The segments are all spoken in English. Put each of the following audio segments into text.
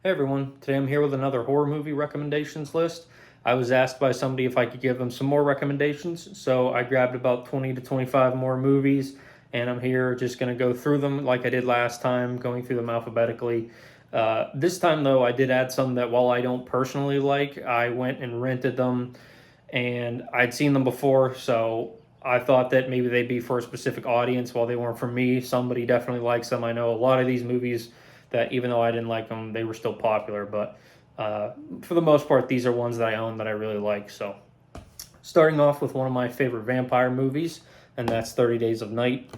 Hey everyone, today I'm here with another horror movie recommendations list. I was asked by somebody if I could give them some more recommendations, so I grabbed about 20 to 25 more movies, and I'm here just going to go through them like I did last time, going through them alphabetically. This time, though, I did add some that while I don't personally like, I went and rented them, and I'd seen them before, so I thought that maybe they'd be for a specific audience while they weren't for me. Somebody definitely likes them. I know a lot of these movies that even though I didn't like them, they were still popular. But for the most part, these are ones that I own that I really like. So, starting off with one of my favorite vampire movies, and that's 30 Days of Night.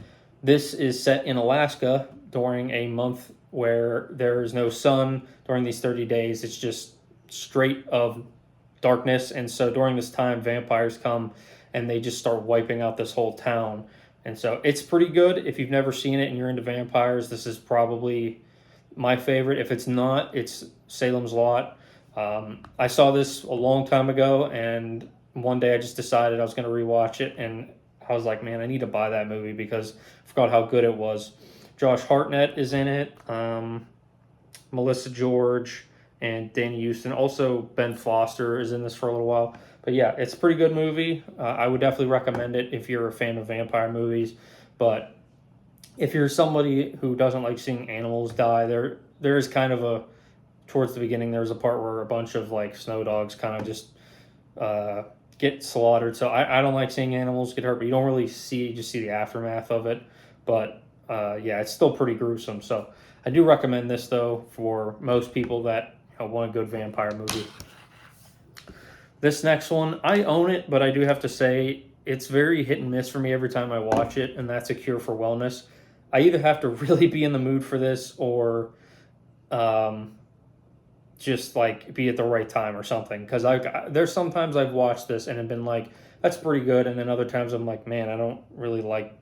This is set in Alaska during a month where there is no sun during these 30 days. It's just straight of darkness. And so during this time, vampires come and they just start wiping out this whole town. And so it's pretty good. If you've never seen it and you're into vampires, this is probably my favorite. If it's not, it's Salem's Lot. I saw this a long time ago, and one day I just decided I was going to rewatch it, and I was like, man, I need to buy that movie because I forgot how good it was. Josh Hartnett is in it, Melissa George, and Danny Houston. Also, Ben Foster is in this for a little while. But yeah, it's a pretty good movie. I would definitely recommend it if you're a fan of vampire movies. But if you're somebody who doesn't like seeing animals die, there is kind of a towards the beginning. There's a part where a bunch of like snow dogs kind of just get slaughtered. So I don't like seeing animals get hurt, but you don't really see, you just see the aftermath of it. But yeah, it's still pretty gruesome. So I do recommend this though for most people that want a good vampire movie. This next one, I own it, but I do have to say it's very hit and miss for me every time I watch it, and that's A Cure for Wellness. I either have to really be in the mood for this or um, just like be at the right time or something. Because there's sometimes I've watched this and have been like, that's pretty good, and then other times I'm like, man, I don't really like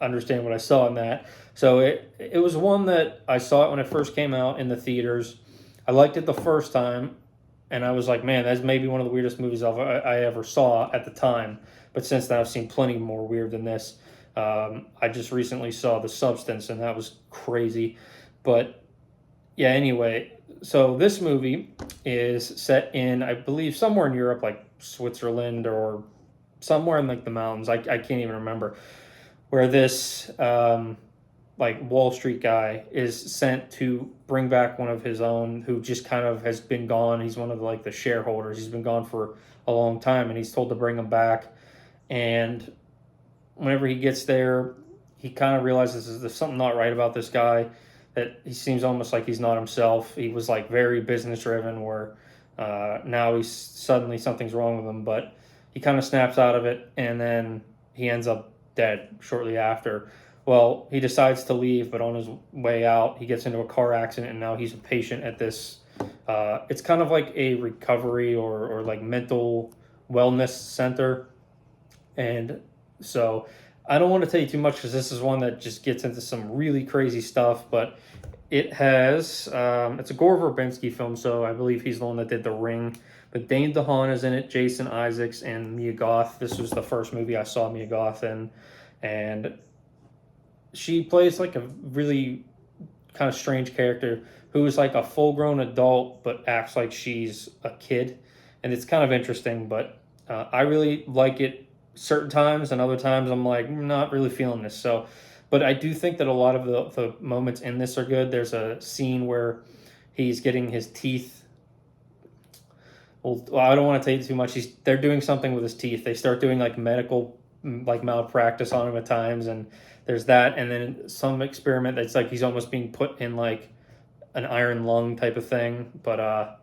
understand what I saw in that. So it was one that I saw it when it first came out in the theaters. I liked it the first time, and I was like, man, that's maybe one of the weirdest movies I ever saw at the time. But since then, I've seen plenty more weird than this. I just recently saw The Substance, and that was crazy. But yeah, anyway, so this movie is set in, I believe, somewhere in Europe, like Switzerland or somewhere in like the mountains. I can't even remember where this like Wall Street guy is sent to bring back one of his own who just kind of has been gone. He's one of like the shareholders. He's been gone for a long time, and he's told to bring him back. And whenever he gets there, he kind of realizes there's something not right about this guy. That he seems almost like he's not himself. He was like very business driven, where now he's suddenly something's wrong with him. But he kind of snaps out of it, and then he ends up dead shortly after. Well, he decides to leave, but on his way out, he gets into a car accident, and now he's a patient at this. It's kind of like a recovery or like mental wellness center. And so I don't want to tell you too much because this is one that just gets into some really crazy stuff, but it has, it's a Gore Verbinski film, so I believe he's the one that did The Ring. But Dane DeHaan is in it, Jason Isaacs, and Mia Goth. This was the first movie I saw Mia Goth in. And she plays like a really kind of strange character who is like a full grown adult but acts like she's a kid. And it's kind of interesting, but I really like it certain times, and other times I'm like, not really feeling this. So, but I do think that a lot of the moments in this are good. There's a scene where he's getting his teeth. Well, I don't want to tell you too much. They're doing something with his teeth. They start doing like medical like malpractice on him at times, and there's that, and then some experiment that's like he's almost being put in like an iron lung type of thing. But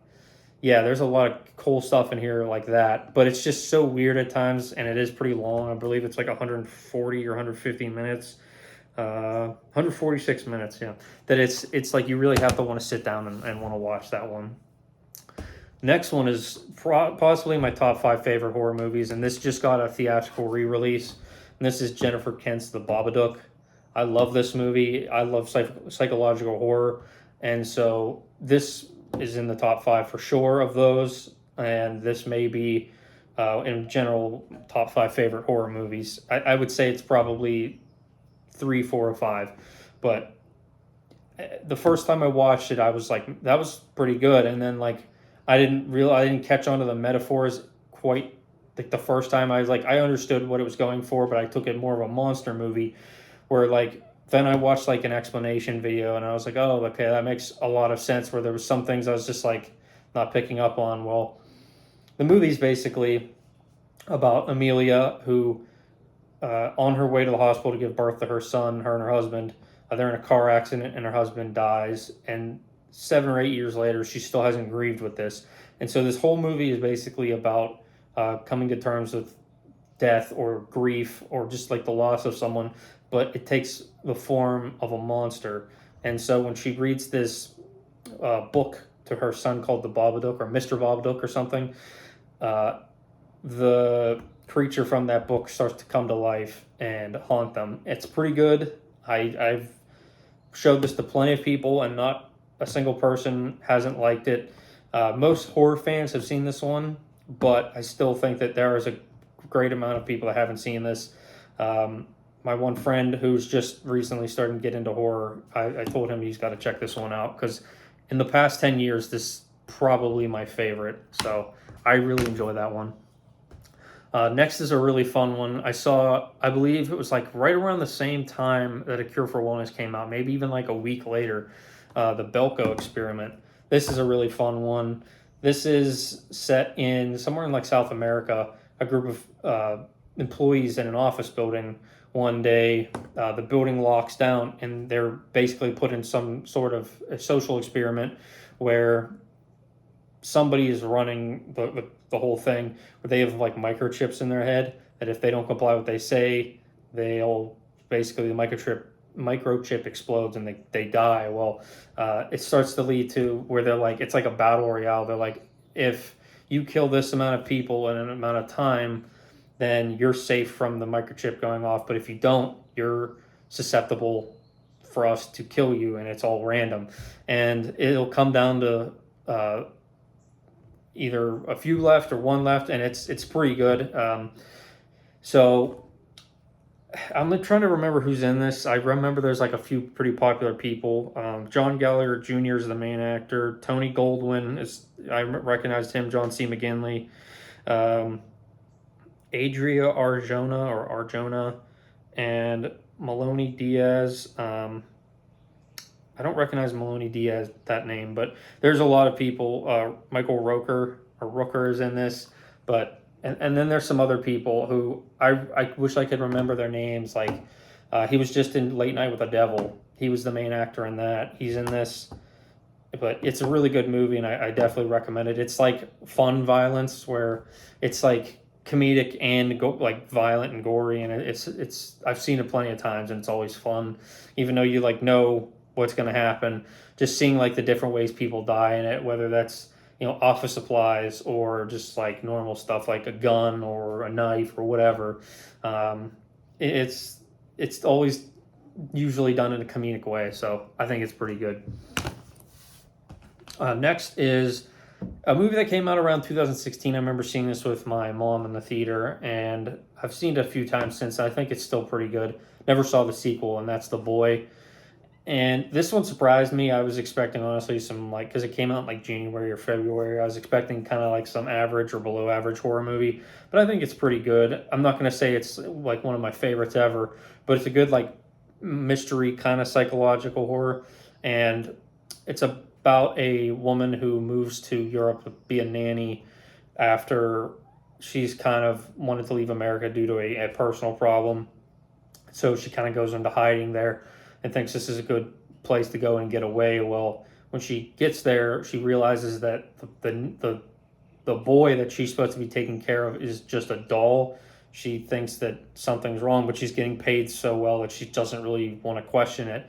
yeah, there's a lot of cool stuff in here like that, but it's just so weird at times, and it is pretty long. I believe it's like 140 or 150 minutes, 146 minutes. Yeah, that it's like you really have to want to sit down and want to watch that one. Next one is possibly my top five favorite horror movies, and this just got a theatrical re-release. And this is Jennifer Kent's The Babadook. I love this movie. I love psychological horror, and so this is in the top five for sure of those. And this may be, in general, top five favorite horror movies. I would say it's probably 3, 4, or 5, but the first time I watched it, I was like, that was pretty good, and then like I didn't catch on to the metaphors quite like the first time. I was like, I understood what it was going for, but I took it more of a monster movie, where like then I watched like an explanation video, and I was like, oh, okay, that makes a lot of sense. Where there was some things I was just like not picking up on. Well, the movie's basically about Amelia, who on her way to the hospital to give birth to her son, her and her husband, they're in a car accident and her husband dies. And 7 or 8 years later, she still hasn't grieved with this. And so this whole movie is basically about coming to terms with death or grief or just like the loss of someone, but it takes the form of a monster. And so when she reads this book to her son called the Babadook or Mr. Babadook or something, uh, the creature from that book starts to come to life and haunt them. It's pretty good. I've showed this to plenty of people, and not a single person hasn't liked it. Most horror fans have seen this one, but I still think that there is a great amount of people that haven't seen this. My one friend who's just recently starting to get into horror, I told him he's got to check this one out because in the past 10 years, this is probably my favorite. So I really enjoy that one. Next is a really fun one. I believe it was like right around the same time that A Cure for Wellness came out, maybe even like a week later, the Belko Experiment. This is a really fun one. This is set in somewhere in like South America. A group of employees in an office building. One day, the building locks down, and they're basically put in some sort of a social experiment where somebody is running the whole thing, where they have like microchips in their head that if they don't comply with what they say, they'll basically the microchip explodes and they die. Well, it starts to lead to where they're like, it's like a battle royale. They're like, if you kill this amount of people in an amount of time, then you're safe from the microchip going off. But if you don't, you're susceptible for us to kill you, and it's all random. And it'll come down to either a few left or one left, and it's pretty good. So I'm trying to remember who's in this. I remember there's like a few pretty popular people. John Gallagher Jr. is the main actor. Tony Goldwyn is, I recognized him. John C. McGinley. Adria Arjona, and Maloney Diaz. I don't recognize Maloney Diaz, that name, but there's a lot of people. Michael Rooker is in this, but and then there's some other people who I wish I could remember their names. Like he was just in Late Night with the Devil. He was the main actor in that. He's in this, but it's a really good movie, and I definitely recommend it. It's like fun violence where it's like comedic and like violent and gory, and it's I've seen it plenty of times, and it's always fun, even though you like know what's going to happen. Just seeing like the different ways people die in it, whether that's office supplies or just like normal stuff like a gun or a knife or whatever. It's always usually done in a comedic way, so I think it's pretty good. Next is a movie that came out around 2016. I remember seeing this with my mom in the theater, and I've seen it a few times since. I think it's still pretty good. Never saw the sequel, and that's The Boy. And this one surprised me. I was expecting, honestly, some like, because it came out in like January or February, I was expecting kind of like some average or below average horror movie, but I think it's pretty good. I'm not going to say it's like one of my favorites ever, but it's a good like mystery kind of psychological horror. And it's about a woman who moves to Europe to be a nanny after she's kind of wanted to leave America due to a personal problem. So she kind of goes into hiding there and thinks this is a good place to go and get away. Well, when she gets there, she realizes that the boy that she's supposed to be taking care of is just a doll. She thinks that something's wrong, but she's getting paid so well that she doesn't really want to question it.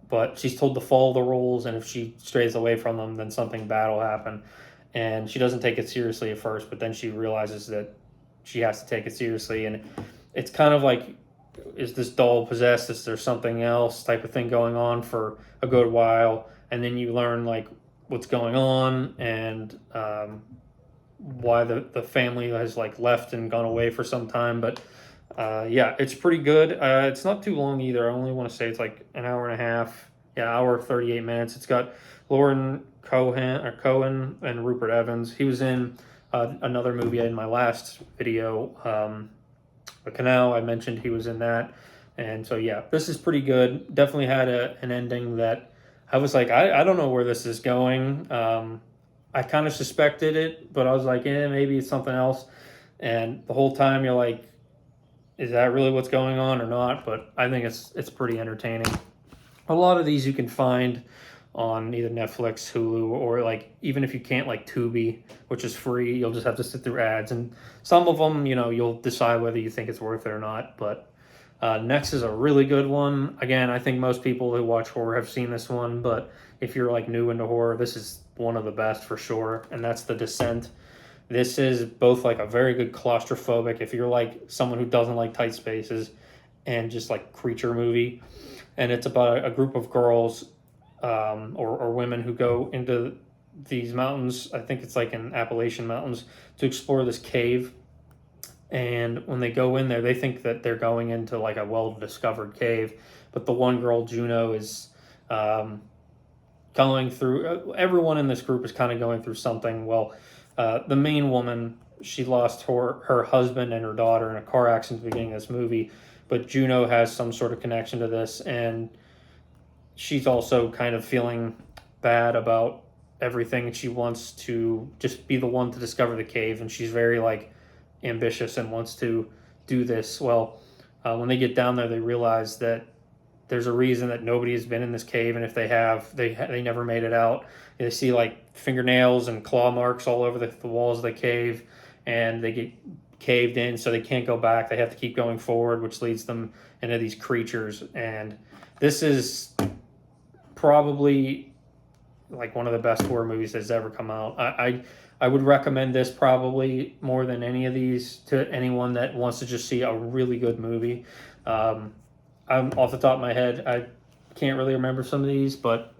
But she's told to follow the rules, and if she strays away from them, then something bad will happen. And she doesn't take it seriously at first, but then she realizes that she has to take it seriously. And it's kind of like, is this doll possessed? Is there something else type of thing going on for a good while? And then you learn like what's going on and why the family has like left and gone away for some time. But yeah, it's pretty good. It's not too long either. I only want to say it's like an hour and a half, hour 38 minutes. It's got Lauren Cohen and Rupert Evans. He was in another movie in my last video, The Canal. I mentioned he was in that. And so, yeah, this is pretty good. Definitely had an ending that I was like, I don't know where this is going. I kind of suspected it, but I was like, maybe it's something else. And the whole time you're like, is that really what's going on or not? But I think it's pretty entertaining. A lot of these you can find on either Netflix, Hulu, or like even if you can't, like Tubi, which is free, you'll just have to sit through ads. And some of them, you'll decide whether you think it's worth it or not. But next is a really good one. Again, I think most people who watch horror have seen this one, but if you're like new into horror, this is one of the best for sure, and that's The Descent. This is both like a very good claustrophobic, if you're like someone who doesn't like tight spaces, and just like creature movie. And it's about a group of girls or women who go into these mountains. I think it's like in Appalachian Mountains to explore this cave. And when they go in there, they think that they're going into like a well-discovered cave. But the one girl, Juno, is going through, everyone in this group is kind of going through something. Well, the main woman, she lost her husband and her daughter in a car accident at the beginning of this movie, but Juno has some sort of connection to this, and she's also kind of feeling bad about everything. She wants to just be the one to discover the cave, and she's very like ambitious and wants to do this. Well, when they get down there, they realize that there's a reason that nobody has been in this cave, and if they have, they never made it out. They see like fingernails and claw marks all over the walls of the cave, and they get caved in, so they can't go back. They have to keep going forward, which leads them into these creatures. And this is probably like one of the best horror movies that's ever come out. I would recommend this probably more than any of these to anyone that wants to just see a really good movie. I'm off the top of my head, I can't really remember some of these, but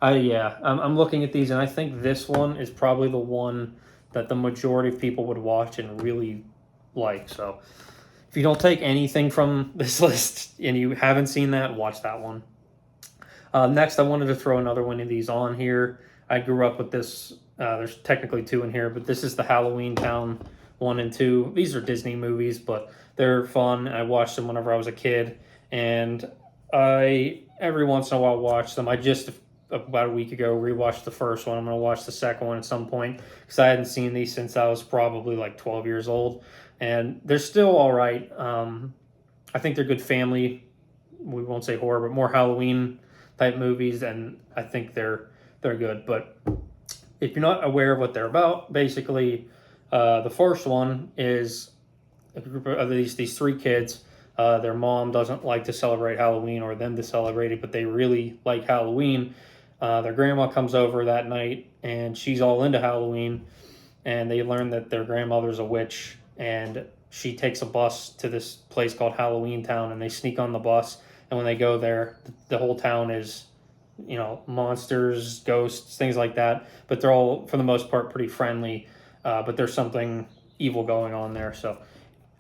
I'm looking at these, and I think this one is probably the one that the majority of people would watch and really like. So if you don't take anything from this list and you haven't seen that, watch that one. Next, I wanted to throw another one of these on here. I grew up with this. There's technically two in here, but this is the Halloween Town 1 and 2. These are Disney movies, but they're fun. I watched them whenever I was a kid, and I every once in a while watch them. I just about a week ago rewatched the first one. I'm going to watch the second one at some point because I hadn't seen these since I was probably like 12 years old, and they're still all right. I think they're good family. We won't say horror, but more Halloween type movies, and I think they're good. But if you're not aware of what they're about, basically, the first one is a group of these three kids. Their mom doesn't like to celebrate Halloween or them to celebrate it, but they really like Halloween. Their grandma comes over that night, and she's all into Halloween, and they learn that their grandmother's a witch, and she takes a bus to this place called Halloween Town, and they sneak on the bus, and when they go there, the whole town is, monsters, ghosts, things like that, but they're all, for the most part, pretty friendly, but there's something evil going on there, so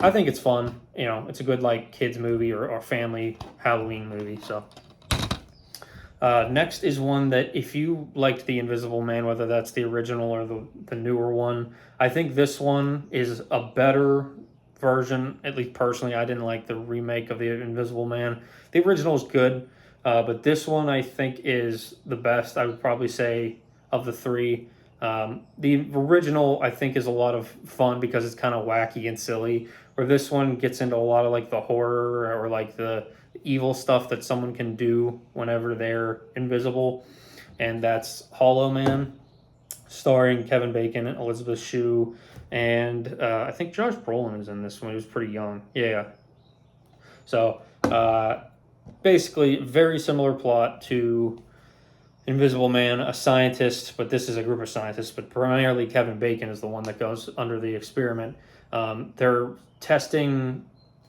I think it's fun. It's a good like kids movie or family Halloween movie. So next is one that if you liked The Invisible Man, whether that's the original or the newer one, I think this one is a better version. At least personally, I didn't like the remake of The Invisible Man. The original is good, but this one I think is the best. I would probably say of the three. The original I think is a lot of fun because it's kind of wacky and silly, where this one gets into a lot of like the horror or like the evil stuff that someone can do whenever they're invisible, and that's Hollow Man, starring Kevin Bacon, Elizabeth Shue, and I think Josh Brolin is in this one. He was pretty young. Yeah. So basically, very similar plot to Invisible Man, a scientist, but this is a group of scientists, but primarily Kevin Bacon is the one that goes under the experiment. They're testing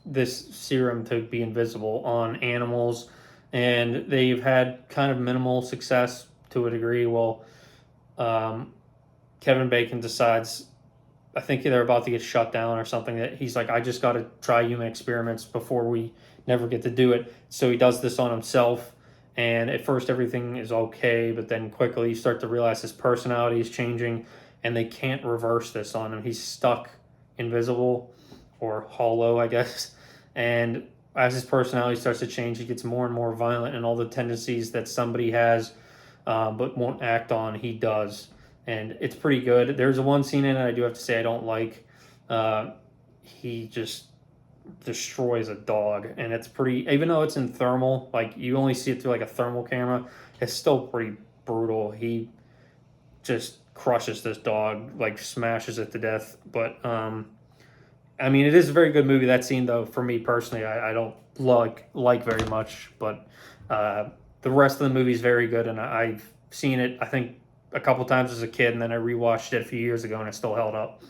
this serum to be invisible on animals, and they've had kind of minimal success to a degree. Well, Kevin Bacon decides, I think they're about to get shut down or something, that he's like, I just got to try human experiments before we never get to do it. So he does this on himself, And at first, everything is okay, but then quickly you start to realize his personality is changing, and they can't reverse this on him. He's stuck invisible or hollow, I guess. And as his personality starts to change, he gets more and more violent, and all the tendencies that somebody has but won't act on, he does. And it's pretty good. There's one scene in it I do have to say I don't like. He just destroys a dog, and it's pretty, even though it's in thermal, like you only see it through like a thermal camera, it's still pretty brutal. He just crushes this dog, like smashes it to death. But I mean, it is a very good movie. That scene, though, for me personally, I don't like very much. But the rest of the movie is very good, and I've seen it, I think, a couple times as a kid, and then I rewatched it a few years ago, and it still held up.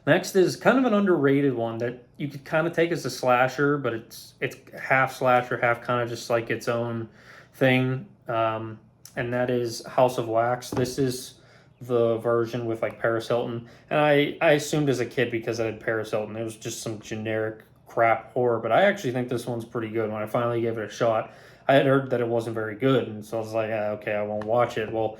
Next is kind of an underrated one that you could kind of take as a slasher, but it's half slasher, half kind of just like its own thing, and that is House of Wax. This is the version with like Paris Hilton, and I assumed as a kid because I had Paris Hilton, it was just some generic crap horror, but I actually think this one's pretty good. When I finally gave it a shot, I had heard that it wasn't very good, and so I was like, okay, I won't watch it. Well,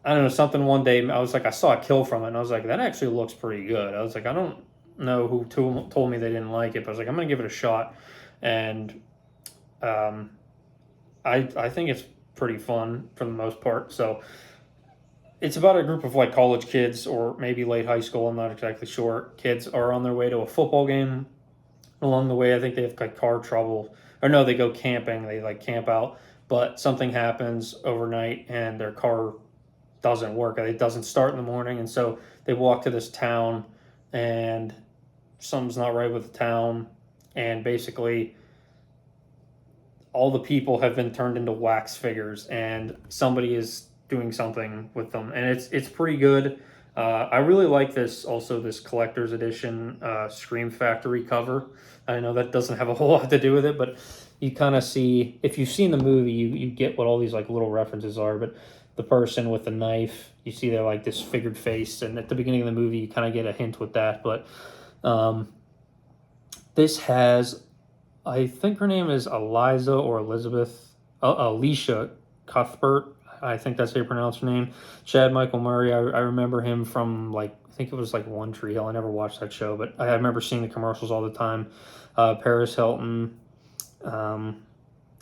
I don't know, something one day, I was like, I saw a kill from it, and I was like, that actually looks pretty good. I was like, I don't know who told me they didn't like it, but I was like, I'm going to give it a shot. And I think it's pretty fun for the most part. So it's about a group of like college kids or maybe late high school, I'm not exactly sure. Kids are on their way to a football game. Along the way, I think they have like car trouble. Or no, they go camping, they like camp out. But something happens overnight and their car doesn't work. It doesn't start in the morning, and so they walk to this town, and something's not right with the town, and basically all the people have been turned into wax figures, and somebody is doing something with them, and it's pretty good. I really like this also, this collector's edition Scream Factory cover. I know that doesn't have a whole lot to do with it, but you kind of see, if you've seen the movie, you get what all these like little references are. But the person with the knife, you see their like disfigured face, and at the beginning of the movie you kind of get a hint with that. But this has, I think her name is Eliza or Elizabeth, Alicia Cuthbert, I think that's how you pronounce her name. Chad Michael Murray, I remember him from like, I think it was like One Tree Hill. I never watched that show, but I remember seeing the commercials all the time. Paris Hilton.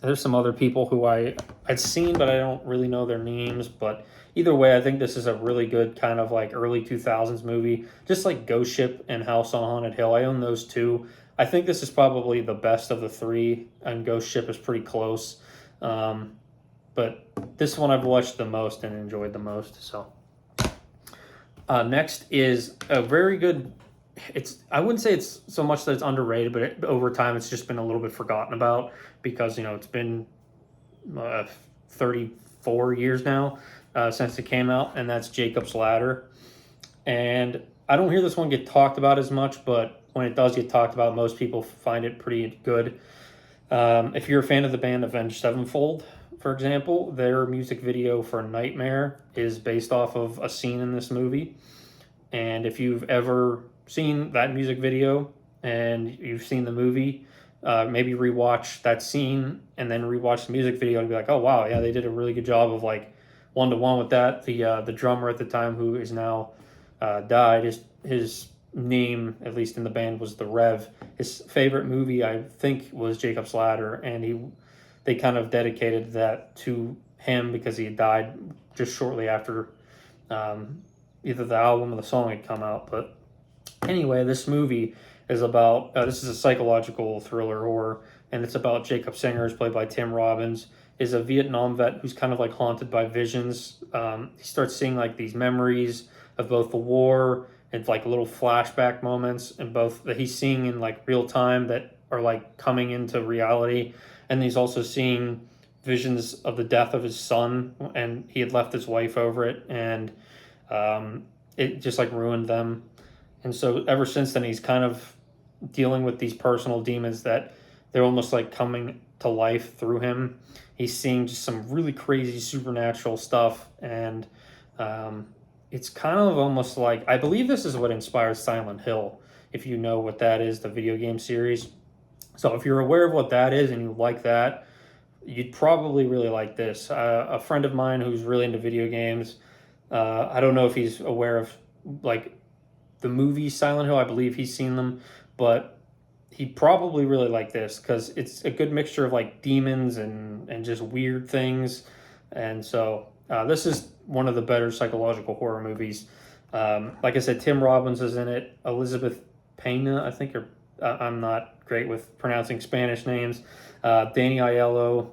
There's some other people who I'd seen, but I don't really know their names. But either way, I think this is a really good kind of like early 2000s movie. Just like Ghost Ship and House on Haunted Hill. I own those two. I think this is probably the best of the three, and Ghost Ship is pretty close. But this one I've watched the most and enjoyed the most. So next is a very good, I wouldn't say it's so much that it's underrated, but over time it's just been a little bit forgotten about because, you know, it's been 34 years now since it came out, and that's Jacob's Ladder. And I don't hear this one get talked about as much, but when it does get talked about, most people find it pretty good. If you're a fan of the band Avenged Sevenfold, for example, their music video for Nightmare is based off of a scene in this movie. And if you've ever seen that music video and you've seen the movie, maybe rewatch that scene and then rewatch the music video and be like, oh wow, yeah, they did a really good job of like one-to-one with that. The drummer at the time, who is now died, his name, at least in the band, was the Rev. His favorite movie, I think, was Jacob's Ladder, and they kind of dedicated that to him because he had died just shortly after either the album or the song had come out. But anyway, this movie is about, this is a psychological thriller horror, and it's about Jacob Singer, who's played by Tim Robbins, is a Vietnam vet who's kind of like haunted by visions. He starts seeing like these memories of both the war and like little flashback moments, and both that he's seeing in like real time that are like coming into reality. And he's also seeing visions of the death of his son, and he had left his wife over it, and it just like ruined them. And so ever since then, he's kind of dealing with these personal demons that they're almost like coming to life through him. He's seeing just some really crazy supernatural stuff, and it's kind of almost like, I believe this is what inspired Silent Hill, if you know what that is, the video game series. So if you're aware of what that is and you like that, You'd probably really like this. A friend of mine who's really into video games, I don't know if he's aware of like the movie Silent Hill. I believe he's seen them, but he'd probably really like this because it's a good mixture of like demons and just weird things. And so this is one of the better psychological horror movies. Like I said, Tim Robbins is in it. Elizabeth Pena, I think, or I'm not great with pronouncing Spanish names. Danny Aiello,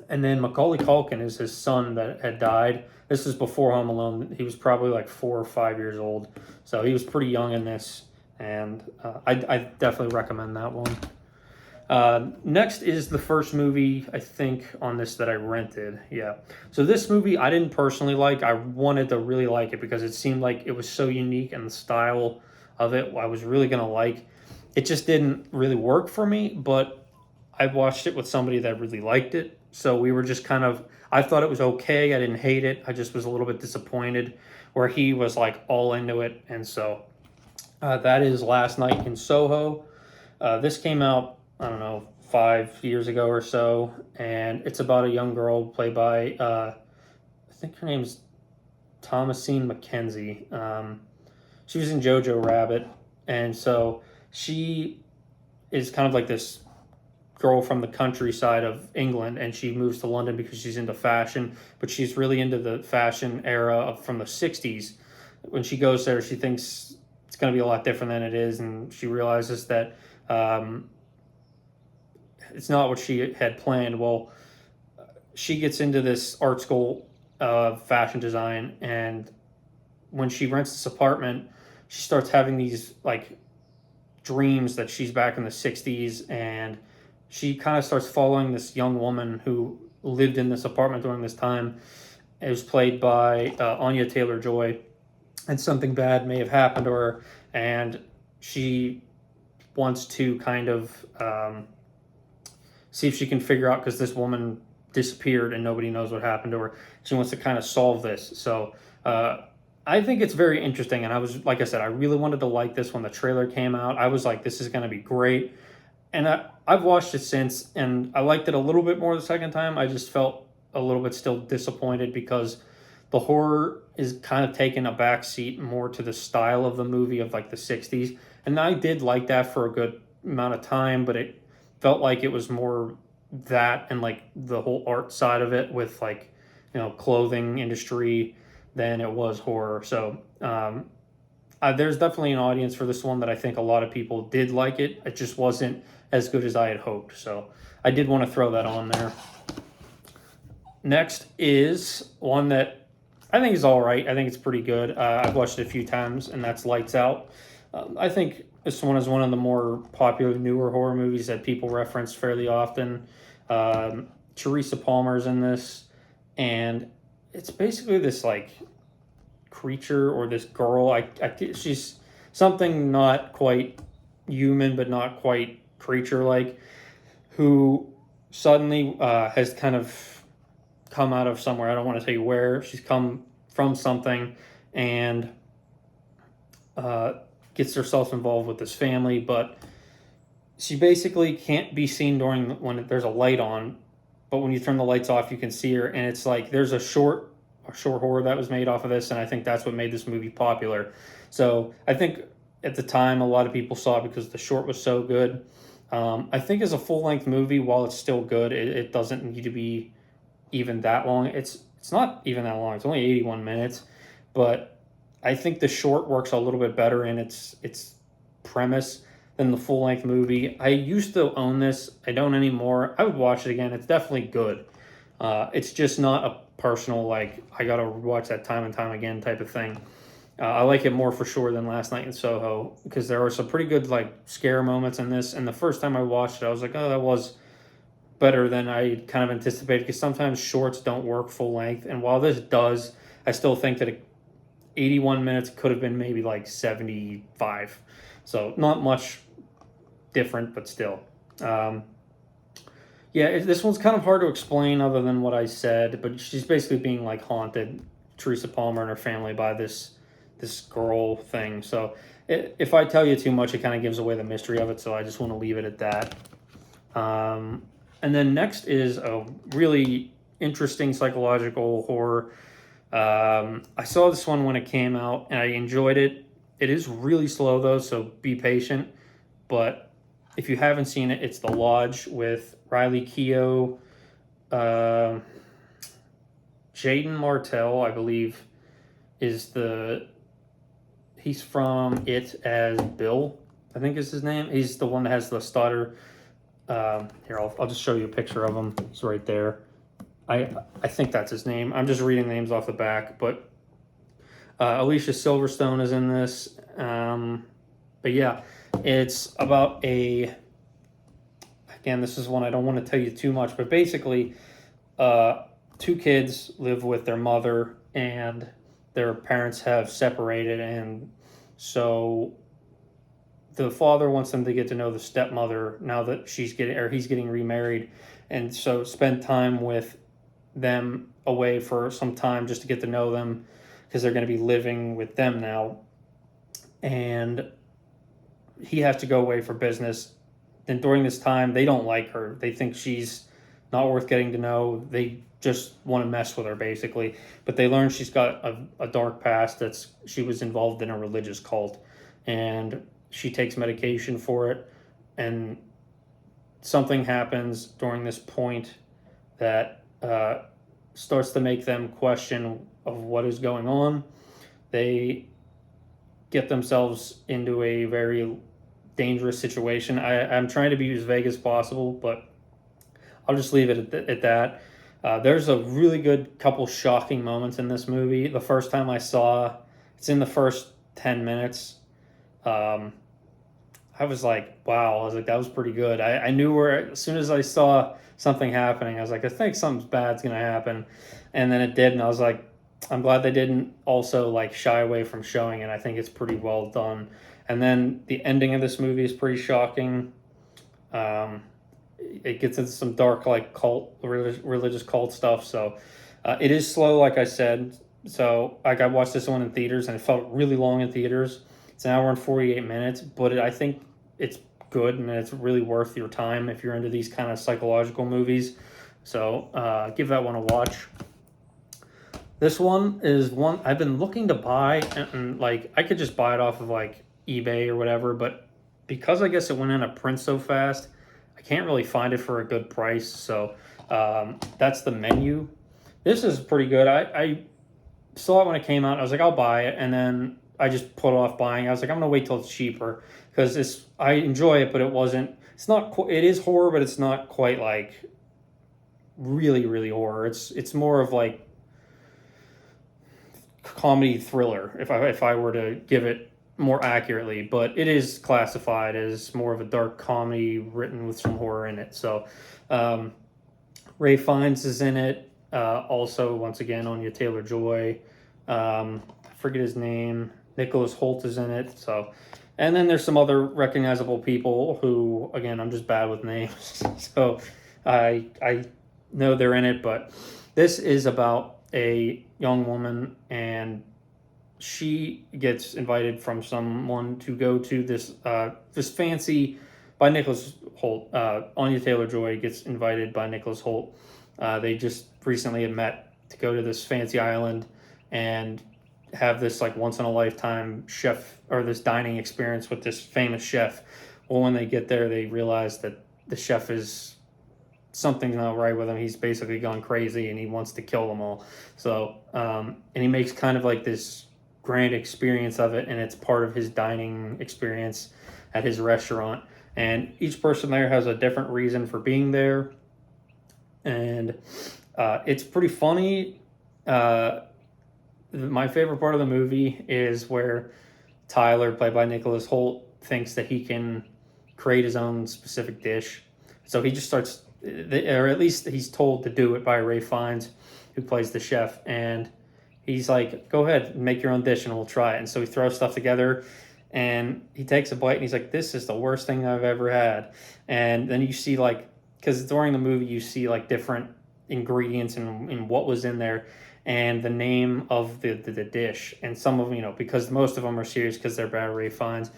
and then Macaulay Culkin is his son that had died. This is before Home Alone. He was probably like 4 or 5 years old, so he was pretty young in this, and I definitely recommend that one. Next is the first movie I think on this that I rented. Yeah, so this movie I didn't personally like. I wanted to really like it because it seemed like it was so unique and the style of it I was really gonna like. It just didn't really work for me, but I watched it with somebody that really liked it. So we were just kind of, I thought it was okay. I didn't hate it. I just was a little bit disappointed where he was like all into it. And so that is Last Night in Soho. This came out, I don't know, 5 years ago or so. And it's about a young girl played by, I think her name's Thomasine McKenzie. She was in Jojo Rabbit. And so she is kind of like this girl from the countryside of England, and she moves to London because she's into fashion, but she's really into the fashion era from the 60s. When she goes there, she thinks it's going to be a lot different than it is, and she realizes that it's not what she had planned. Well, she gets into this art school of fashion design, and when she rents this apartment, she starts having these like dreams that she's back in the 60s, and she kind of starts following this young woman who lived in this apartment during this time. It was played by Anya Taylor-Joy, and something bad may have happened to her, and she wants to kind of see if she can figure out, because this woman disappeared and nobody knows what happened to her. She wants to kind of solve this. So I think it's very interesting, and I was, like I said, I really wanted to like this when the trailer came out. I was like, this is going to be great. And I've watched it since, and I liked it a little bit more the second time. I just felt a little bit still disappointed because the horror is kind of taking a back seat more to the style of the movie of like the 60s. And I did like that for a good amount of time, but it felt like it was more that and like the whole art side of it with like, clothing industry than it was horror. So there's definitely an audience for this one that I think a lot of people did like it. It just wasn't as good as I had hoped. So I did want to throw that on there. Next is one that I think is all right. I think it's pretty good. I've watched it a few times, and that's Lights Out. I think this one is one of the more popular newer horror movies that people reference fairly often. Teresa Palmer's in this, and it's basically this like creature or this girl. She's something not quite human, but not quite creature-like, who suddenly has kind of come out of somewhere. I don't want to tell you where. She's come from something and gets herself involved with this family, but she basically can't be seen during when there's a light on. But when you turn the lights off, you can see her, and it's like there's a short horror that was made off of this, and I think that's what made this movie popular. So I think at the time a lot of people saw it because the short was so good. I think as a full-length movie, while it's still good, it doesn't need to be even that long. It's not even that long. It's only 81 minutes, but I think the short works a little bit better in its premise than the full-length movie. I used to own this. I don't anymore. I would watch it again. It's definitely good. It's just not a personal, like, I gotta watch that time and time again type of thing. I like it more for sure than Last Night in Soho because there were some pretty good like scare moments in this. And the first time I watched it, I was like, oh, that was better than I kind of anticipated, because sometimes shorts don't work full length. And while this does, I still think that 81 minutes could have been maybe like 75. So not much different, but still. Yeah, this one's kind of hard to explain other than what I said, but she's basically being like haunted, Teresa Palmer and her family, by this girl thing. So if I tell you too much, it kind of gives away the mystery of it, so I just want to leave it at that. And then next is a really interesting psychological horror. I saw this one when it came out and I enjoyed it. It is really slow though, so be patient. But if you haven't seen it, it's The Lodge with Riley Keough, uh, Jaden Martell, I believe, is he's from it as Bill, I think is his name. He's the one that has the stutter. Here, I'll just show you a picture of him. He's right there. I think that's his name. I'm just reading names off the back, but Alicia Silverstone is in this. But yeah, it's about again, this is one I don't want to tell you too much, but basically, two kids live with their mother and their parents have separated, and so the father wants them to get to know the stepmother now that he's getting remarried, and so spend time with them away for some time just to get to know them because they're going to be living with them now. And he has to go away for business. And during this time, they don't like her. They think she's not worth getting to know. They just want to mess with her, basically. But they learn she's got a dark past. She was involved in a religious cult. And she takes medication for it. And something happens during this point that starts to make them question of what is going on. They get themselves into a very dangerous situation. I'm trying to be as vague as possible, but I'll just leave it at that. There's a really good couple shocking moments in this movie. The first time I saw, it's in the first 10 minutes. I was like, wow, I was like, that was pretty good. I knew as soon as I saw something happening, I was like, I think something bad's going to happen. And then it did. And I was like, I'm glad they didn't also like shy away from showing it. I think it's pretty well done. And then the ending of this movie is pretty shocking. It gets into some dark, like religious cult stuff. So it is slow, like I said. So like I watched this one in theaters and it felt really long in theaters. It's an hour and 48 minutes, but I think it's good and it's really worth your time if you're into these kind of psychological movies. So give that one a watch. This one is one I've been looking to buy, and like I could just buy it off of like eBay or whatever, but because I guess it went out of print so fast, I can't really find it for a good price. So that's The Menu. This is pretty good. I saw it when it came out. I was like, I'll buy it, and then I just put off buying. I was like, I'm gonna wait till it's cheaper because I enjoy it, but it's not. It is horror, but it's not quite like really, really horror. It's more of like comedy thriller if I were to give it more accurately, but it is classified as more of a dark comedy written with some horror in it. So Ray Fiennes is in it. Also, once again, Anya Taylor-Joy. I forget his name. Nicholas Hoult is in it. So, and then there's some other recognizable people who, again, I'm just bad with names. So I know they're in it, but this is about a young woman, and she gets invited from someone to go to this fancy by Nicholas Hoult. Anya Taylor-Joy gets invited by Nicholas Hoult. They just recently had met to go to this fancy island and have this like once in a lifetime chef or this dining experience with this famous chef. Well, when they get there, they realize that the chef is something's not right with him. He's basically gone crazy and he wants to kill them all. So, and he makes kind of like this grand experience of it, and it's part of his dining experience at his restaurant. And each person there has a different reason for being there, and it's pretty funny. My favorite part of the movie is where Tyler, played by Nicholas Hoult, thinks that he can create his own specific dish. So he just starts, or at least he's told to do it by Ray Fiennes, who plays the chef. And he's like, go ahead, make your own dish and we'll try it. And so he throws stuff together and he takes a bite and he's like, this is the worst thing I've ever had. And then you see like, because during the movie you see like different ingredients and what was in there and the name of the dish. And some of them, because most of them are serious because they're by Ray Fiennes.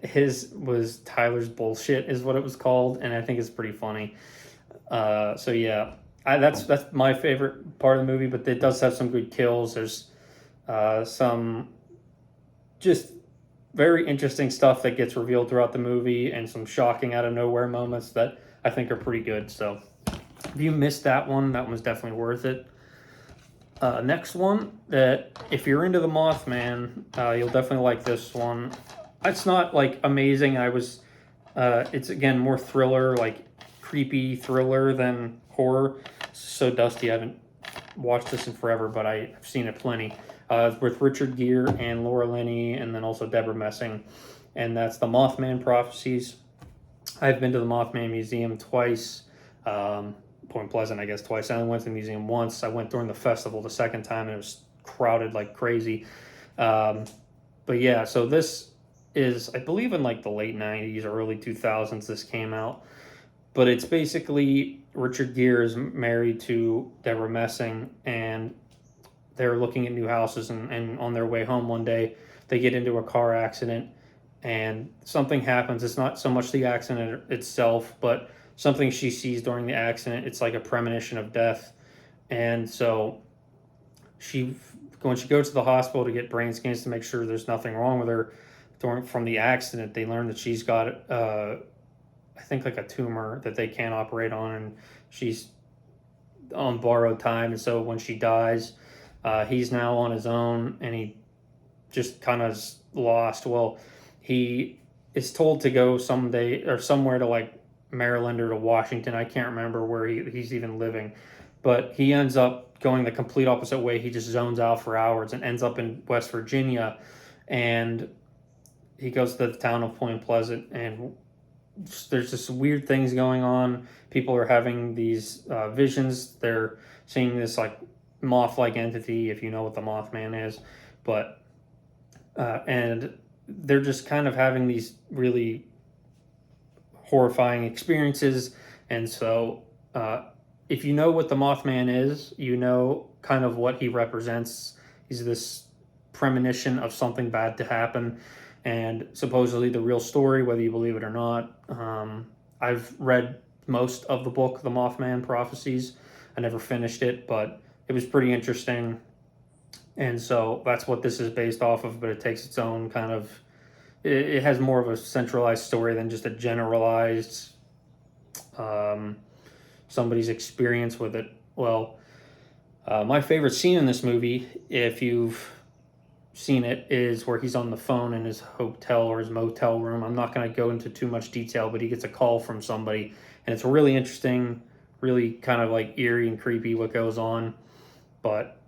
his was Tyler's Bullshit is what it was called, and I think it's pretty funny. So yeah, that's my favorite part of the movie, but it does have some good kills. There's some just very interesting stuff that gets revealed throughout the movie, and some shocking out of nowhere moments that I think are pretty good. So if you missed that one was definitely worth it. Next one, that if you're into the Mothman, you'll definitely like this one. It's not like amazing. It's again more thriller, like creepy thriller than horror. So Dusty, I haven't watched this in forever, but I've seen it plenty. It's with Richard Gere and Laura Linney, and then also Deborah Messing, and that's the Mothman Prophecies. I've been to the Mothman Museum twice. Point Pleasant, I guess, twice. I only went to the museum once. I went during the festival the second time, and it was crowded like crazy. But yeah, so this is, I believe, in like the late 90s or early 2000s this came out. But it's basically Richard Gere is married to Deborah Messing, and they're looking at new houses, and on their way home one day, they get into a car accident, and something happens. It's not so much the accident itself, but something she sees during the accident. It's like a premonition of death. And so when she goes to the hospital to get brain scans to make sure there's nothing wrong with her from the accident, they learn that she's got I think like a tumor that they can't operate on, and she's on borrowed time. And so when she dies, he's now on his own, and he just kind of lost. Well, he is told to go someday or somewhere to like Maryland or to Washington. I can't remember where he's even living, but he ends up going the complete opposite way. He just zones out for hours and ends up in West Virginia, and he goes to the town of Point Pleasant, and there's just weird things going on. People are having these visions. They're seeing this like moth-like entity, if you know what the Mothman is, but and they're just kind of having these really horrifying experiences. And so if you know what the Mothman is, you know kind of what he represents. He's this premonition of something bad to happen, and supposedly the real story, whether you believe it or not. I've read most of the book, The Mothman Prophecies. I never finished it, but it was pretty interesting. And so that's what this is based off of, but it takes its own kind of, it has more of a centralized story than just a generalized somebody's experience with it. Well, my favorite scene in this movie, if you've seen it, is where he's on the phone in his hotel or his motel room. I'm not going to go into too much detail, but he gets a call from somebody, and it's really interesting, really kind of like eerie and creepy what goes on. But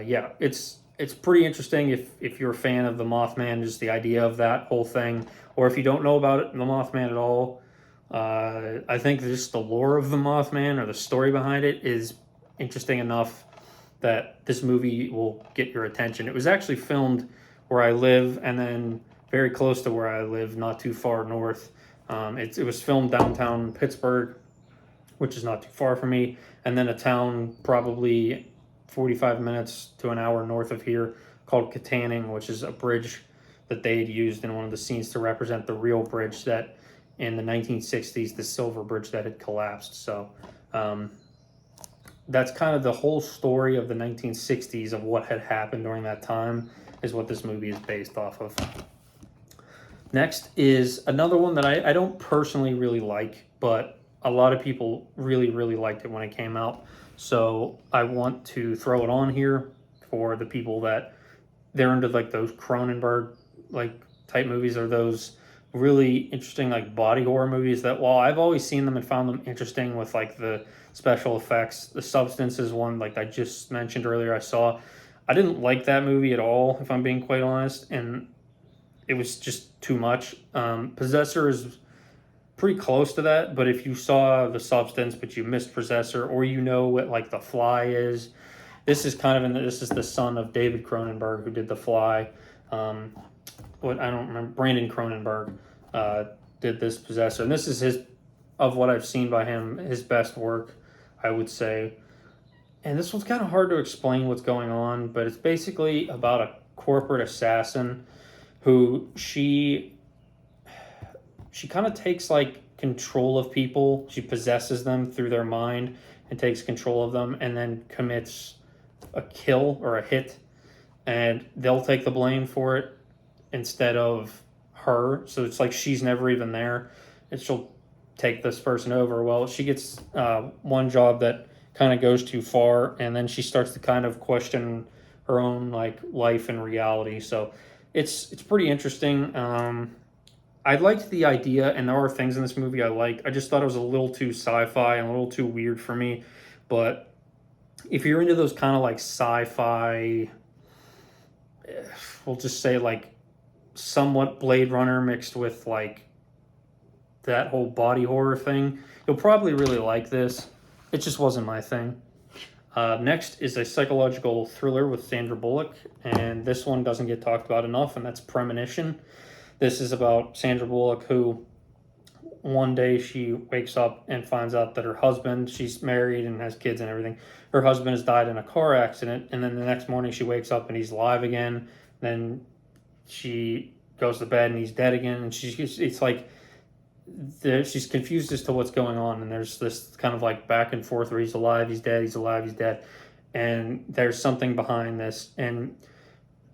yeah, it's pretty interesting if you're a fan of the Mothman, just the idea of that whole thing, or if you don't know about it, the Mothman at all. I think just the lore of the Mothman or the story behind it is interesting enough that this movie will get your attention. It was actually filmed where I live, and then very close to where I live, not too far north. It was filmed downtown Pittsburgh, which is not too far from me, and then a town probably 45 minutes to an hour north of here called Katanning, which is a bridge that they had used in one of the scenes to represent the real bridge that in the 1960s, the silver bridge that had collapsed. So that's kind of the whole story of the 1960s of what had happened during that time is what this movie is based off of. Next is another one that I don't personally really like, but a lot of people really, really liked it when it came out. So I want to throw it on here for the people that they're into like those Cronenberg like type movies, or those really interesting like body horror movies that, while I've always seen them and found them interesting with like the special effects, The Substance is one like I just mentioned earlier. I didn't like that movie at all, if I'm being quite honest, and it was just too much. Possessor is pretty close to that, but if you saw The Substance but you missed Possessor, or you know what like The Fly is, this is kind of this is the son of David Cronenberg, who did The Fly. What I don't remember, Brandon Cronenberg did this Possessor, and this is his, of what I've seen by him, his best work, I would say. And this one's kind of hard to explain what's going on, but it's basically about a corporate assassin who she she kind of takes like control of people. She possesses them through their mind and takes control of them, and then commits a kill or a hit, and they'll take the blame for it instead of her. So it's like she's never even there, and she'll take this person over. Well, she gets one job that kind of goes too far, and then she starts to kind of question her own like life and reality. So it's pretty interesting. I liked the idea, and there are things in this movie I liked. I just thought it was a little too sci-fi and a little too weird for me. But if you're into those kind of like sci-fi, we'll just say like somewhat Blade Runner mixed with like that whole body horror thing, you'll probably really like this. It just wasn't my thing. Next is a psychological thriller with Sandra Bullock, and this one doesn't get talked about enough, and that's Premonition. This is about Sandra Bullock, who one day she wakes up and finds out that her husband, she's married and has kids and everything, her husband has died in a car accident, and then the next morning she wakes up and he's alive again. Then she goes to bed and he's dead again, and it's like she's confused as to what's going on, and there's this kind of like back and forth where he's alive, he's dead, he's alive, he's dead, and there's something behind this, and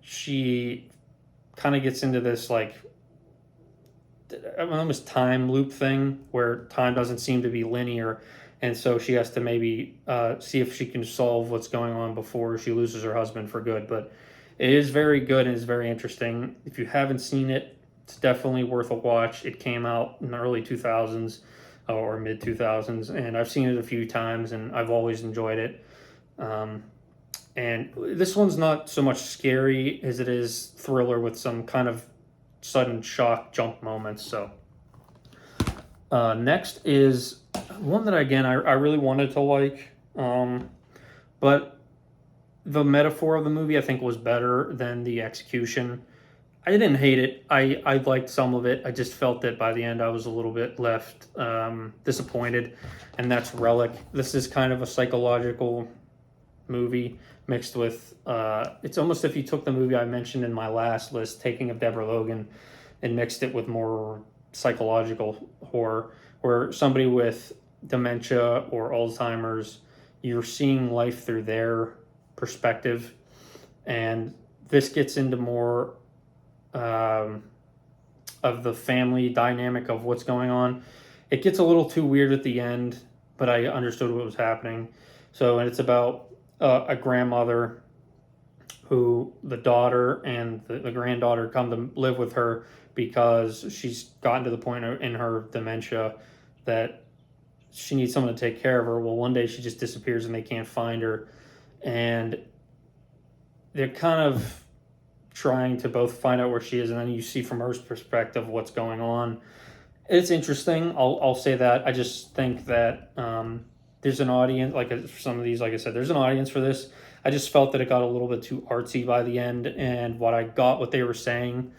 she kind of gets into this like almost time loop thing where time doesn't seem to be linear, and so she has to maybe see if she can solve what's going on before she loses her husband for good. But it is very good and it's very interesting. If you haven't seen it, it's definitely worth a watch. It came out in the early 2000s or mid 2000s, and I've seen it a few times and I've always enjoyed it. And this one's not so much scary as it is thriller with some kind of sudden shock jump moments. So next is one that again I really wanted to like, but the metaphor of the movie I think was better than the execution. I didn't hate it. I liked some of it. I just felt that by the end I was a little bit left disappointed, and that's Relic. This is kind of a psychological movie mixed with it's almost if you took the movie I mentioned in my last list, Taking of Deborah Logan, and mixed it with more psychological horror, where somebody with dementia or Alzheimer's, you're seeing life through their perspective, and this gets into more of the family dynamic of what's going on. It gets a little too weird at the end, but I understood what was happening. So, and it's about a grandmother who the daughter and the granddaughter come to live with her because she's gotten to the point in her dementia that she needs someone to take care of her. Well, one day she just disappears and they can't find her. And they're kind of trying to both find out where she is, and then you see from her perspective what's going on. It's interesting. I'll say that. I just think that there's an audience, like some of these, like I said, there's an audience for this. I just felt that it got a little bit too artsy by the end, and what they were saying,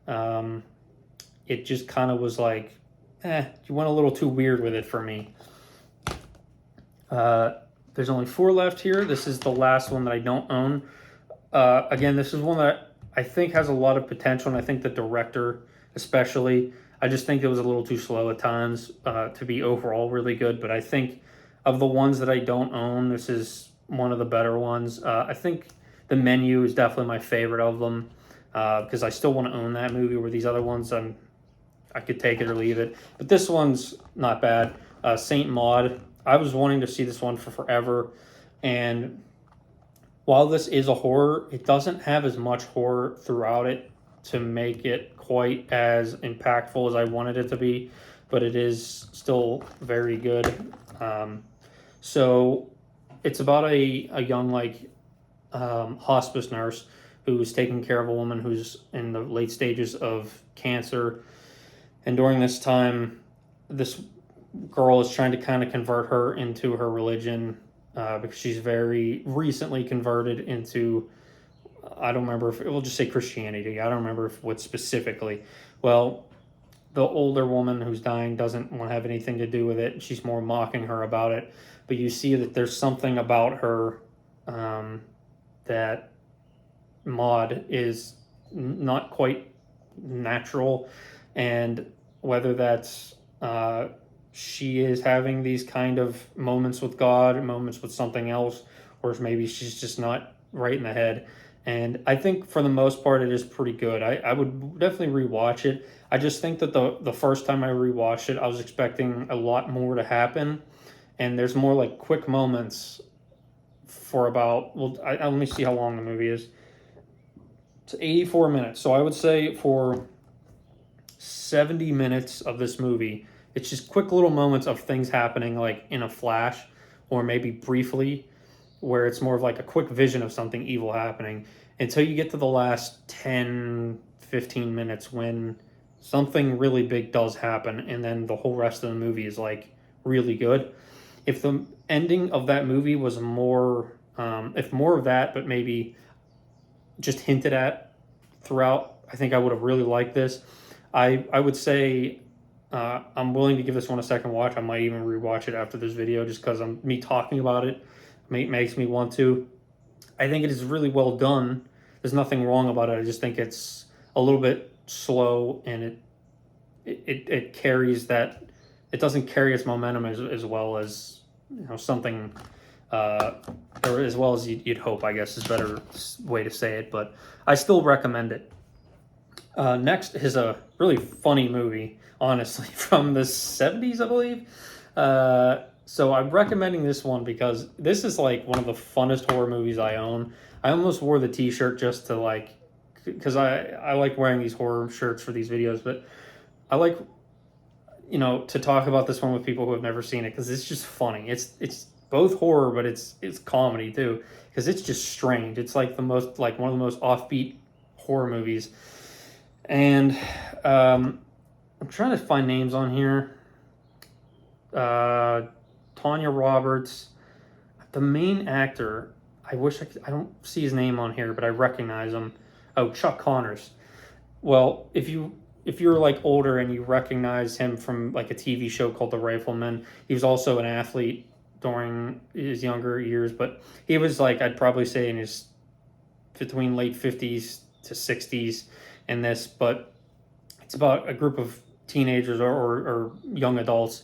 it just kind of was like, you went a little too weird with it for me. There's only 4 left here. This is the last one that I don't own. Again, this is one that I think has a lot of potential, and I think the director especially, I just think it was a little too slow at times to be overall really good. But I think of the ones that I don't own, this is one of the better ones. I think The Menu is definitely my favorite of them because I still want to own that movie, where these other ones I could take it or leave it. But this one's not bad. Saint Maud. I was wanting to see this one for forever, and while this is a horror, it doesn't have as much horror throughout it to make it quite as impactful as I wanted it to be, but it is still very good. So it's about a young hospice nurse who's taking care of a woman who's in the late stages of cancer, and during this time, this girl is trying to kind of convert her into her religion. Because she's very recently converted into, I don't remember if, we'll just say Christianity. I don't remember what specifically. Well, the older woman who's dying doesn't want to have anything to do with it. She's more mocking her about it. But you see that there's something about her that Maud is not quite natural. And whether that's she is having these kind of moments with God, moments with something else, or maybe she's just not right in the head. And I think for the most part, it is pretty good. I would definitely rewatch it. I just think that the first time I rewatched it, I was expecting a lot more to happen, and there's more like quick moments for about, well, let me see how long the movie is. It's 84 minutes. So I would say for 70 minutes of this movie, it's just quick little moments of things happening like in a flash or maybe briefly, where it's more of like a quick vision of something evil happening until you get to the last 10, 15 minutes when something really big does happen, and then the whole rest of the movie is like really good. If the ending of that movie was more, if more of that, but maybe just hinted at throughout, I think I would have really liked this. I would say I'm willing to give this one a second watch. I might even rewatch it after this video just because me talking about it makes me want to. I think it is really well done. There's nothing wrong about it. I just think it's a little bit slow, and it carries that. It doesn't carry its momentum as well as something, or as well as you'd hope, I guess is a better way to say it. But I still recommend it. Next is a really funny movie, honestly, from the 70s, I believe. So I'm recommending this one because this is like one of the funnest horror movies I own. I almost wore the t-shirt just to like, because I like wearing these horror shirts for these videos, but I like, to talk about this one with people who have never seen it because it's just funny. It's both horror, but it's comedy too, because it's just strange. It's like one of the most offbeat horror movies. And I'm trying to find names on here. Tanya Roberts, the main actor. I don't see his name on here, but I recognize him. Oh, Chuck Connors. Well, if you're like older and you recognize him from like a TV show called The Rifleman, he was also an athlete during his younger years, but he was like, I'd probably say in his between late 50s to 60s in this, but it's about a group of teenagers or young adults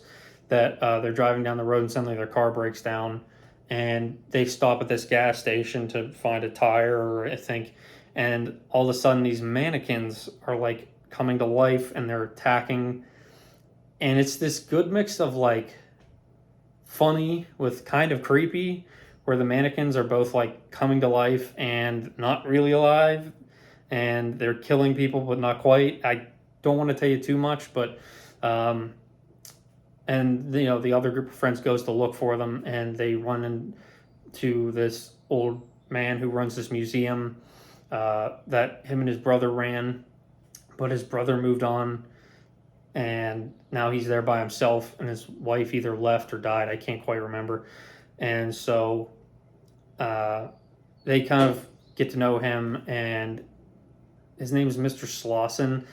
that they're driving down the road and suddenly their car breaks down, and they stop at this gas station to find a tire, I think, and all of a sudden these mannequins are like coming to life and they're attacking, and it's this good mix of like funny with kind of creepy, where the mannequins are both like coming to life and not really alive, and they're killing people but not quite. I don't want to tell you too much, but and the other group of friends goes to look for them, and they run into this old man who runs this museum that him and his brother ran, but his brother moved on, and now he's there by himself, and his wife either left or died. I can't quite remember. And so they kind of get to know him, and his name is Mr. Slauson.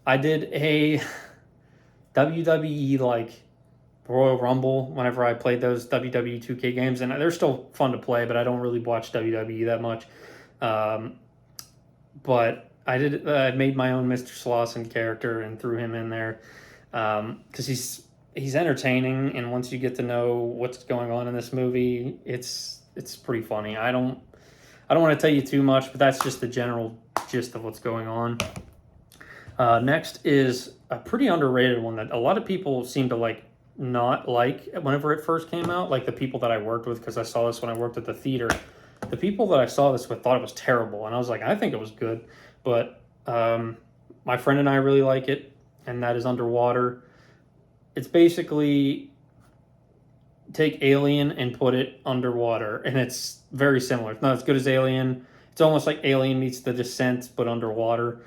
I did a WWE like Royal Rumble whenever I played those WWE 2K games, and they're still fun to play, but I don't really watch WWE that much. But I made my own Mr. Slauson character and threw him in there because he's entertaining, and once you get to know what's going on in this movie, it's pretty funny. I don't want to tell you too much, but that's just the general gist of what's going on. Next is a pretty underrated one that a lot of people seem to not like whenever it first came out, like the people that I worked with, because I saw this when I worked at the theater. The people that I saw this with thought it was terrible, and I was like, I think it was good, but my friend and I really like it, and that is Underwater. It's basically take Alien and put it underwater, and it's very similar. It's not as good as Alien. It's almost like Alien meets The Descent, but underwater.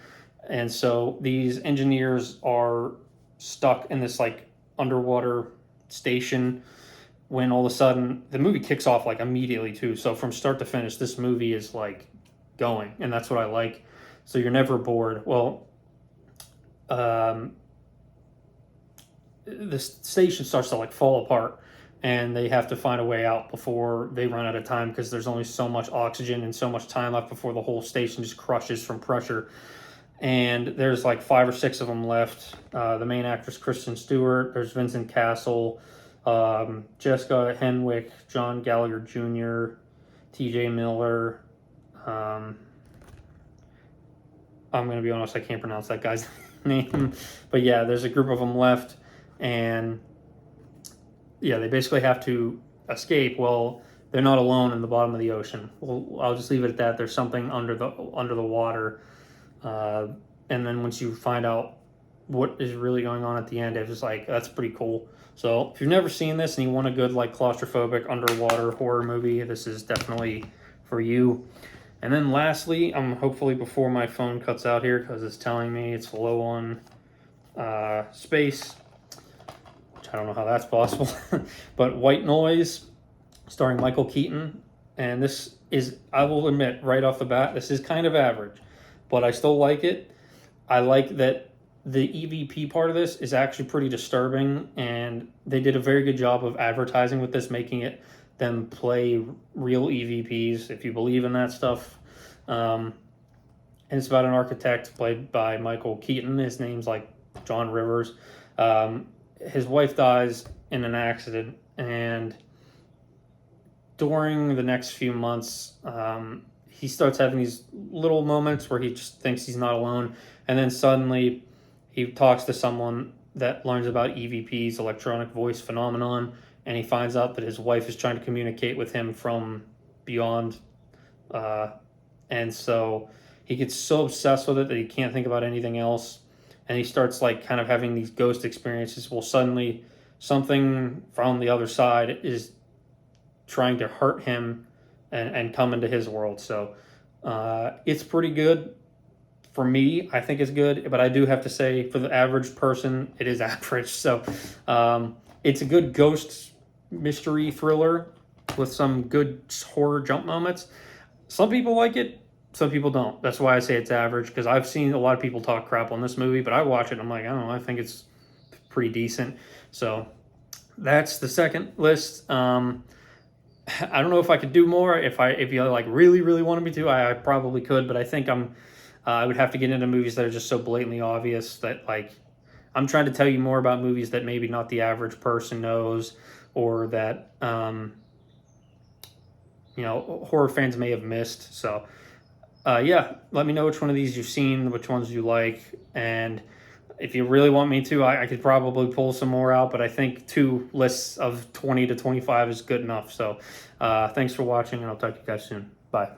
And so these engineers are stuck in this underwater station when all of a sudden the movie kicks off immediately too. So from start to finish, this movie is going, and that's what I like. So you're never bored. Well, the station starts to fall apart, and they have to find a way out before they run out of time, because there's only so much oxygen and so much time left before the whole station just crushes from pressure. and there's like 5 or 6 of them left. The main actress Kristen Stewart. There's Vincent Castle, Jessica Henwick, John Gallagher Jr., T.J. Miller. I'm gonna be honest, I can't pronounce that guy's name, but yeah, there's a group of them left, and yeah, they basically have to escape. Well, they're not alone in the bottom of the ocean. Well, I'll just leave it at that. There's something under the water, and then once you find out what is really going on at the end, it's just like that's pretty cool. So if you've never seen this and you want a good like claustrophobic underwater horror movie, this is definitely for you. And then lastly, hopefully before my phone cuts out here because it's telling me it's low on space, which I don't know how that's possible, but White Noise, starring Michael Keaton. And this is, I will admit right off the bat, this is kind of average, but I still like it. I like that the EVP part of this is actually pretty disturbing, and they did a very good job of advertising with this, making it them play real EVPs, if you believe in that stuff. And it's about an architect played by Michael Keaton. His name's like John Rivers. His wife dies in an accident, and during the next few months, he starts having these little moments where he just thinks he's not alone, and then suddenly he talks to someone that learns about EVPs, electronic voice phenomenon, and he finds out that his wife is trying to communicate with him from beyond, and so he gets so obsessed with it that he can't think about anything else, and he starts like kind of having these ghost experiences. Well, suddenly something from the other side is trying to hurt him and come into his world. So it's pretty good. For me, I think it's good, but I do have to say for the average person, it is average. So it's a good ghost mystery thriller with some good horror jump moments. Some people like it, some people don't. That's why I say it's average, because I've seen a lot of people talk crap on this movie, but I watch it and I'm like, I don't know, I think it's pretty decent. So that's the second list. I don't know if I could do more. If you like really wanted me to, I probably could, but I think I would have to get into movies that are just so blatantly obvious that like I'm trying to tell you more about movies that maybe not the average person knows, or that horror fans may have missed. So yeah, let me know which one of these you've seen, which ones you like, and if you really want me to, I could probably pull some more out, but I think 2 lists of 20 to 25 is good enough. So thanks for watching, and I'll talk to you guys soon. Bye.